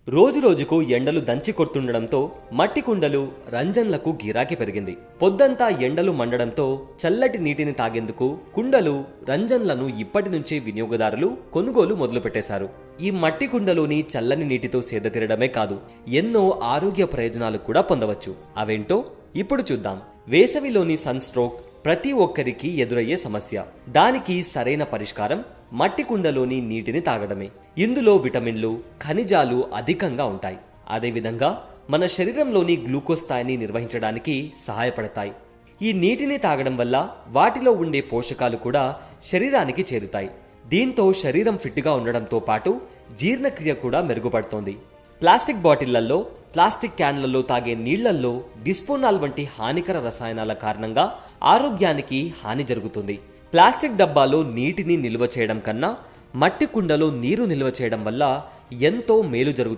రోజురోజుకు ఎండలు దంచి కొడుతుండడంతో మట్టి కుండలు, రంజన్లకు గిరాకీ పెరిగింది. పొద్దంతా ఎండలు మండడంతో చల్లటి నీటిని తాగేందుకు కుండలు, రంజన్లను ఇప్పటి నుంచే వినియోగదారులు కొనుగోలు మొదలుపెట్టేశారు. ఈ మట్టి కుండలోని చల్లని నీటితో సేద తీరడమే కాదు, ఎన్నో ఆరోగ్య ప్రయోజనాలు కూడా పొందవచ్చు. అవేంటో ఇప్పుడు చూద్దాం. వేసవిలోని సన్ స్ట్రోక్ ప్రతి ఒక్కరికి ఎదురయ్యే సమస్య. దానికి సరైన పరిష్కారం మట్టి కుండలోని నీటిని తాగడమే. ఇందులో విటమిన్లు, ఖనిజాలు అధికంగా ఉంటాయి. అదేవిధంగా మన శరీరంలోని గ్లూకోజ్ స్థాయిని నిర్వహించడానికి సహాయపడతాయి. ఈ నీటిని తాగడం వల్ల వాటిలో ఉండే పోషకాలు కూడా శరీరానికి చేరుతాయి. దీంతో శరీరం ఫిట్గా ఉండడంతో పాటు జీర్ణక్రియ కూడా మెరుగుపడుతోంది. ప్లాస్టిక్ బాటిళ్లలో, ప్లాస్టిక్ క్యాన్లలో తాగే నీళ్లల్లో డిస్పోనాల్ వంటి హానికర రసాయనాల కారణంగా ఆరోగ్యానికి హాని జరుగుతుంది. ప్లాస్టిక్ డబ్బాలో నీటిని నిల్వ చేయడం కన్నా మట్టి కుండలో నీరు నిల్వ చేయడం వల్ల ఎంతో మేలు జరుగుతుంది.